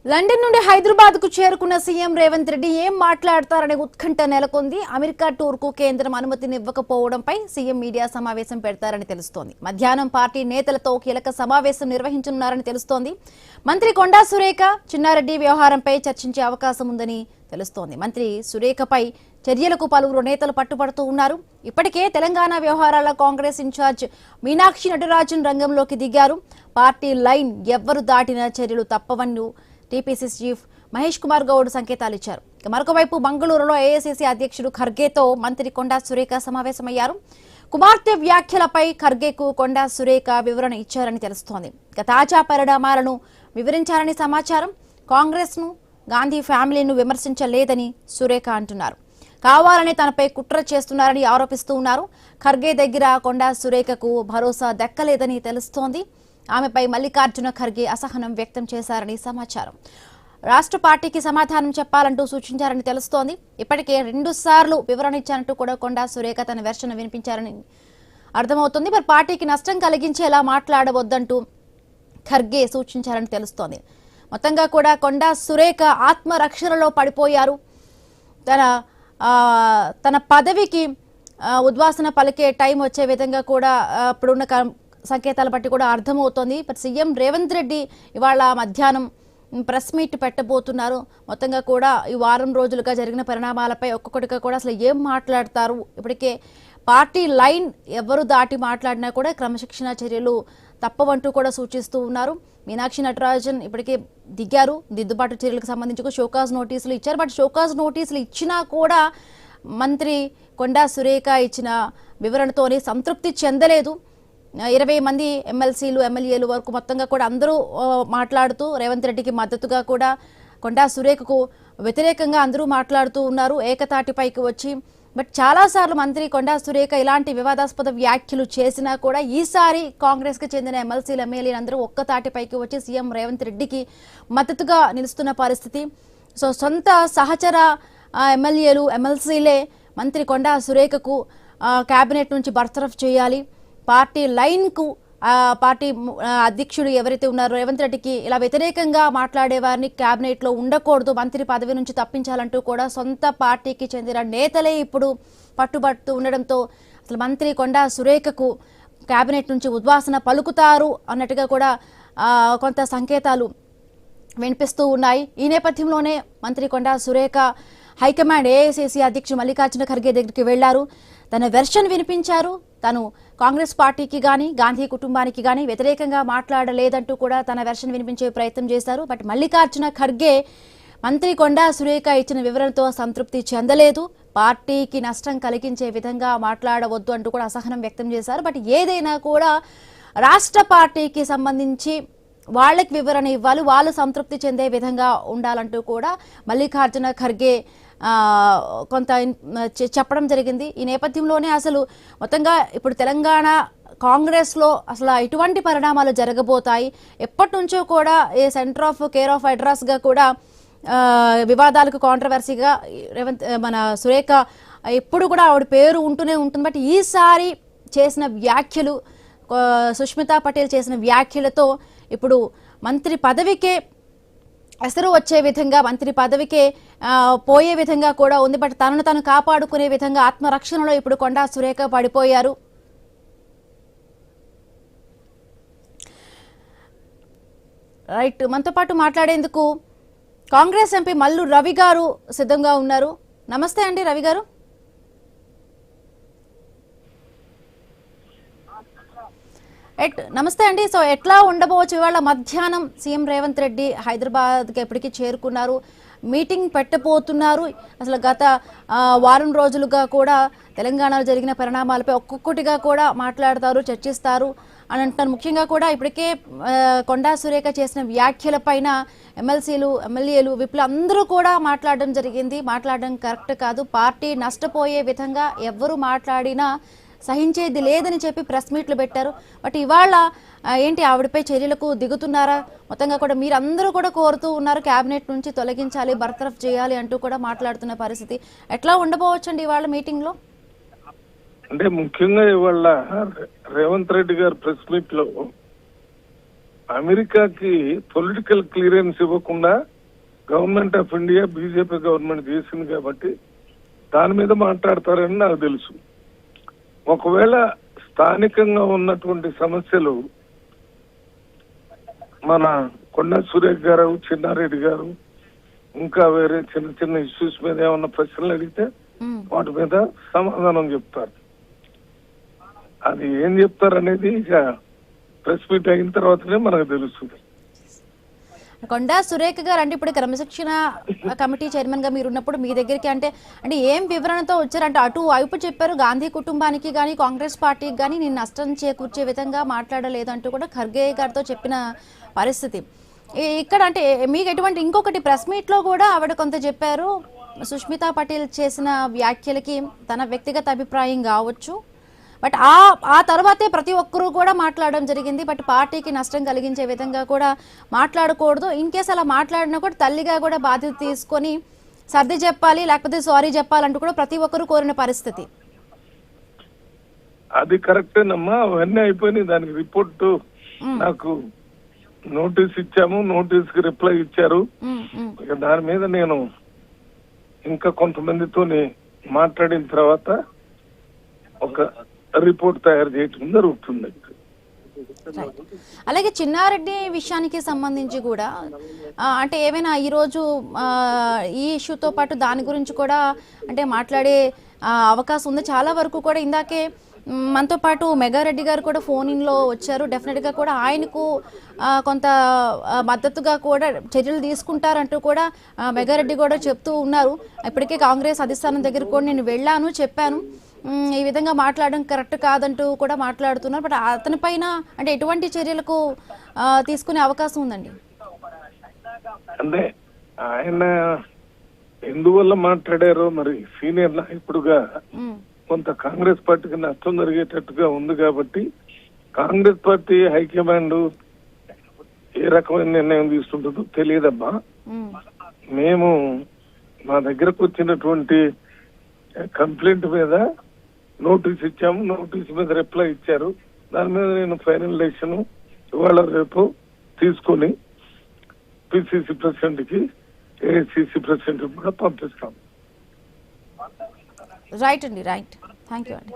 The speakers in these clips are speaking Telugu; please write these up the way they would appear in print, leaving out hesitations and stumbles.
లండన్ నుండి హైదరాబాద్ కు చేరుకున్న సీఎం రేవంత్ రెడ్డి ఏం మాట్లాడతారనే ఉత్కంఠ నెలకొంది. అమెరికా టూర్ కు కేంద్రం అనుమతినివ్వకపోవడంపై సీఎం మీడియా సమావేశం పెడతారని తెలుస్తోంది. మధ్యాహ్నం పార్టీ నేతలతో కీలక సమావేశం నిర్వహించనున్నారని తెలుస్తోంది. మంత్రి కొండా సురేఖ, చిన్నారెడ్డి వ్యవహారంపై చర్చించే అవకాశం ఉందని తెలుస్తోంది. మంత్రి సురేఖపై చర్యలకు పలువురు నేతలు పట్టుబడుతూ ఉన్నారు. ఇప్పటికే తెలంగాణ వ్యవహారాల కాంగ్రెస్ ఇన్ఛార్జ్ మీనాక్షి నటరాజన్ రంగంలోకి దిగారు. పార్టీ లైన్ ఎవ్వరు దాటిన చర్యలు తప్పవని టీపీసీసీ చీఫ్ మహేష్ కుమార్ గౌడ్ సంకేతాలు ఇచ్చారు. మరొకవైపు మంగళూరులో ఏఐసీసీ అధ్యక్షుడు ఖర్గేతో మంత్రి కొండా సురేఖ సమావేశమయ్యారు. కుమార్తె వ్యాఖ్యలపై ఖర్గేకు కొండా సురేఖ వివరణ ఇచ్చారని తెలుస్తోంది. తాజా పరిణామాలను వివరించారని సమాచారం. కాంగ్రెస్ ను, గాంధీ ఫ్యామిలీను విమర్శించలేదని సురేఖ అంటున్నారు. కావాలని తనపై కుట్ర చేస్తున్నారని ఆరోపిస్తూ ఉన్నారు. ఖర్గే దగ్గర కొండా సురేఖకు భరోసా దక్కలేదని తెలుస్తోంది. ఆమెపై మల్లికార్జున ఖర్గే అసహనం వ్యక్తం చేశారని సమాచారం. రాష్ట్ర పార్టీకి సమాధానం చెప్పాలంటూ సూచించారని తెలుస్తోంది. ఇప్పటికే 2 సార్లు వివరణ ఇచ్చారంటూ కూడా కొండా సురేఖ తన వెర్షన్ వినిపించారని అర్థమవుతుంది. మరి పార్టీకి నష్టం కలిగించేలా మాట్లాడవద్దంటూ ఖర్గే సూచించారని తెలుస్తోంది. మొత్తంగా కూడా కొండా సురేఖ ఆత్మరక్షణలో పడిపోయారు. తన పదవికి ఉద్వాసన పలికే టైం వచ్చే విధంగా కూడా ఇప్పుడున్న సంకేతాలు బట్టి కూడా అర్థమవుతోంది. సీఎం రేవంత్ రెడ్డి ఇవాళ మధ్యాహ్నం ప్రెస్ మీట్ పెట్టబోతున్నారు. మొత్తంగా కూడా ఈ వారం రోజులుగా జరిగిన పరిణామాలపై ఒక్కొక్కటిగా కూడా అసలు ఏం మాట్లాడతారు, ఇప్పటికే పార్టీ లైన్ ఎవరు దాటి మాట్లాడినా కూడా క్రమశిక్షణ చర్యలు తప్పవంటూ కూడా సూచిస్తూ ఉన్నారు. మీనాక్షి నటరాజన్ ఇప్పటికే దిగారు. దిద్దుబాటు చర్యలకు సంబంధించి షోకాజ్ నోటీసులు ఇచ్చారు. బట్ షోకాజ్ నోటీసులు ఇచ్చినా కూడా మంత్రి కొండా సురేఖ ఇచ్చిన వివరణతోనే సంతృప్తి చెందలేదు. 20 మంది ఎమ్మెల్సీలు, ఎమ్మెల్యేలు వరకు మొత్తంగా కూడా అందరూ మాట్లాడుతూ రేవంత్ రెడ్డికి మద్దతుగా కూడా కొండా సురేఖకు వ్యతిరేకంగా అందరూ మాట్లాడుతూ ఉన్నారు ఏకతాటిపైకి వచ్చి. బట్ చాలాసార్లు మంత్రి కొండా సురేఖ ఇలాంటి వివాదాస్పద వ్యాఖ్యలు చేసినా కూడా ఈసారి కాంగ్రెస్కి చెందిన ఎమ్మెల్సీలు, ఎమ్మెల్యేలు అందరూ ఒక్కతాటిపైకి వచ్చి సీఎం రేవంత్ రెడ్డికి మద్దతుగా నిలుస్తున్న పరిస్థితి. సొంత సహచర ఎమ్మెల్యేలు, ఎమ్మెల్సీలే మంత్రి కొండా సురేఖకు కేబినెట్ నుంచి బర్తరఫ్ చేయాలి, పార్టీ లైన్కు పార్టీ అధ్యక్షుడు ఎవరైతే ఉన్నారో రేవంత్ రెడ్డికి ఇలా వ్యతిరేకంగా మాట్లాడే వారిని క్యాబినెట్లో ఉండకూడదు, మంత్రి పదవి నుంచి తప్పించాలంటూ కూడా సొంత పార్టీకి చెందిన నేతలే ఇప్పుడు పట్టుబడుతూ ఉండడంతో అసలు మంత్రి కొండా సురేఖకు క్యాబినెట్ నుంచి ఉద్వాసన పలుకుతారు అన్నట్టుగా కూడా కొంత సంకేతాలు వినిపిస్తూ ఉన్నాయి. ఈ నేపథ్యంలోనే మంత్రి కొండా సురేఖ హైకమాండ్ ఏఐసీసీ అధ్యక్షుడు మల్లికార్జున ఖర్గే దగ్గరికి వెళ్లారు. తన వెర్షన్ వినిపించారు. తను కాంగ్రెస్ పార్టీకి కానీ, గాంధీ కుటుంబానికి కానీ వ్యతిరేకంగా మాట్లాడలేదంటూ కూడా తన వెర్షన్ వినిపించే ప్రయత్నం చేశారు. బట్ మల్లికార్జున ఖర్గే మంత్రి కొండా సురేఖ ఇచ్చిన వివరణతో సంతృప్తి చెందలేదు. పార్టీకి నష్టం కలిగించే విధంగా మాట్లాడవద్దు అంటూ కూడా అసహనం వ్యక్తం చేశారు. బట్ ఏదైనా కూడా రాష్ట్ర పార్టీకి సంబంధించి వాళ్ళకి వివరణ ఇవ్వాలి, వాళ్ళు సంతృప్తి చెందే విధంగా ఉండాలంటూ కూడా మల్లికార్జున ఖర్గే కొంత చెప్పడం జరిగింది. ఈ నేపథ్యంలోనే అసలు మొత్తంగా ఇప్పుడు తెలంగాణ కాంగ్రెస్లో అసలు ఎటువంటి పరిణామాలు జరగబోతాయి, ఎప్పటి నుంచో కూడా ఏ సెంటర్ ఆఫ్ కేర్ ఆఫ్ అడ్రస్గా కూడా వివాదాలకు కాంట్రవర్సీగా మన సురేఖ ఎప్పుడు కూడా ఆవిడ పేరు ఉంటూనే ఉంటుంది. బట్ ఈసారి చేసిన వ్యాఖ్యలు, సుష్మితా పటేల్ చేసిన వ్యాఖ్యలతో ఇప్పుడు మంత్రి పదవికే ఎసరు వచ్చే విధంగా, మంత్రి పదవికే పోయే విధంగా కూడా ఉంది. బట్ తనను తను కాపాడుకునే విధంగా ఆత్మరక్షణలో ఇప్పుడు కొండా సురేఖ పడిపోయారు. రైట్, మనతో పాటు మాట్లాడేందుకు కాంగ్రెస్ ఎంపీ మల్లు రవి గారు సిద్ధంగా ఉన్నారు. నమస్తే అండి రవి గారు. నమస్తే అండి. సో ఎట్లా ఉండబోవచ్చు ఇవాళ మధ్యాహ్నం సీఎం రేవంత్ రెడ్డి హైదరాబాద్కి ఎప్పటికీ చేరుకున్నారు, మీటింగ్ పెట్టబోతున్నారు. అసలు గత వారం రోజులుగా కూడా తెలంగాణలో జరిగిన పరిణామాలపై ఒక్కొక్కటిగా కూడా మాట్లాడతారు, చర్చిస్తారు అని అంటారు. ముఖ్యంగా కూడా ఇప్పటికే కొండా సురేఖ చేసిన వ్యాఖ్యలపైన ఎమ్మెల్సీలు, ఎమ్మెల్యేలు, విప్లు అందరూ కూడా మాట్లాడడం జరిగింది. మాట్లాడడం కరెక్ట్ కాదు, పార్టీ నష్టపోయే విధంగా ఎవరు మాట్లాడినా సహించేది లేదని చెప్పి ప్రెస్ మీట్లు పెట్టారు. బట్ ఇవాళ ఏంటి ఆవిడపై చర్యలకు దిగుతున్నారా? మొత్తంగా కూడా మీరందరూ కూడా కోరుతూ ఉన్నారు క్యాబినెట్ నుంచి తొలగించాలి, బర్తరఫ్ చేయాలి అంటూ కూడా మాట్లాడుతున్న పరిస్థితి. ఎట్లా ఉండబోవచ్చండి ఇవాళ మీటింగ్ లో? అంటే ముఖ్యంగా ఇవాళ రేవంత్ రెడ్డి గారు ప్రెస్ మీట్ లో అమెరికాకి పొలిటికల్ క్లియరెన్స్ ఇవ్వకుండా government of India BJP government చేసింది కాబట్టి దాని మీద మాట్లాడతారని నాకు తెలుసు. ఒకవేళ స్థానికంగా ఉన్నటువంటి సమస్యలు మన కొండా సురేష్ గారు, చిన్నారెడ్డి గారు, ఇంకా వేరే చిన్న చిన్న ఇష్యూస్ మీద ఏమన్నా ప్రశ్నలు అడిగితే వాటి మీద సమాధానం చెప్తారు. అది ఏం చెప్తారు అనేది ఇక ప్రెస్ మీట్ అయిన తర్వాతనే మనకు తెలుస్తుంది. కొండా సురేఖ గారు అంటే ఇప్పుడు క్రమశిక్షణ కమిటీ చైర్మన్ గా మీరు ఉన్నప్పుడు మీ దగ్గరికి అంటే ఏం వివరణతో వచ్చారంటే అటు వైపు చెప్పారు, గాంధీ కుటుంబానికి కానీ కాంగ్రెస్ పార్టీకి కానీ నేను నష్టం చేకూర్చే విధంగా మాట్లాడలేదంటూ కూడా ఖర్గే గారితో చెప్పిన పరిస్థితి. ఇక్కడ అంటే మీకు ఎటువంటి ఇంకొకటి ప్రెస్ మీట్ లో కూడా ఆవిడ కొంత చెప్పారు, సుష్మితా పటేల్ చేసిన వ్యాఖ్యలకి తన వ్యక్తిగత అభిప్రాయం కావచ్చు, బట్ ఆ తర్వాతే ప్రతి ఒక్కరూ కూడా మాట్లాడడం జరిగింది, బట్ పార్టీకి నష్టం కలిగించే విధంగా కూడా మాట్లాడకూడదు, ఇన్ కేసు అలా మాట్లాడినా కూడా తల్లిగా కూడా బాధ్యత తీసుకొని సర్ది చెప్పాలి లేకపోతే సారీ చెప్పాలంటూ కూడా ప్రతి ఒక్కరూ కోరిన పరిస్థితి. అది కరెక్టేనమ్మా, అవన్నీ అయిపోయినాయి. దానికి రిపోర్ట్ నాకు నోటీస్ ఇచ్చాము, నోటీస్ కి రిప్లై ఇచ్చారు. ఇక దాని మీద నేను ఇంకా కొంతమందితో మాట్లాడిన తర్వాత ఒక రిపోర్ట్ తయారు చేయటం జరుగుతుంది. అలాగే చిన్నారెడ్డి విషయానికి సంబంధించి కూడా అంటే ఏమైనా ఈరోజు ఈ ఇష్యూతో పాటు దాని గురించి కూడా అంటే మాట్లాడే అవకాశం ఉంది. చాలా వరకు కూడా ఇందాకే మనతో పాటు మెగారెడ్డి గారు కూడా ఫోన్ ఇన్లో వచ్చారు. డెఫినెట్గా కూడా ఆయనకు కొంత మద్దతుగా కూడా చర్యలు తీసుకుంటారంటూ కూడా మెగారెడ్డి కూడా చెప్తూ ఉన్నారు. ఇప్పటికే కాంగ్రెస్ అధిష్టానం దగ్గర కూడా నేను వెళ్ళాను, చెప్పాను, ఈ విధంగా మాట్లాడడం కరెక్ట్ కాదంటూ కూడా మాట్లాడుతున్నారు. బట్ అతని పైన అంటే ఎటువంటి చర్యలకు తీసుకునే అవకాశం ఉందండి? అంటే ఆయన ఎందువల్ల మాట్లాడారో మరి సీనియర్ నాయకుడుగా కొంత కాంగ్రెస్ పార్టీకి నష్టం జరిగేటట్టుగా ఉంది కాబట్టి కాంగ్రెస్ పార్టీ హైకమాండ్ ఏ రకమైన నిర్ణయం తీసుకుంటుందో తెలియదమ్మా. మేము మా దగ్గరకు వచ్చినటువంటి కంప్లైంట్ మీద నోటీస్ ఇచ్చాము, నోటీస్ మీద రిప్లై ఇచ్చారు. దాని మీద నేను ఫైనల్ డెసిషన్ ఇవాళ రేపు తీసుకొని పిసిసి ప్రెసిడెంట్ కి, ఏఐసిసి ప్రెసిడెంట్ కూడా పంపిస్తాం. రైట్ అండి, రైట్, థ్యాంక్ యూ అండి.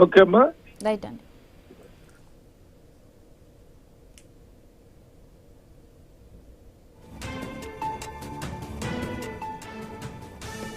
ఓకే అమ్మా, రైట్ అండి.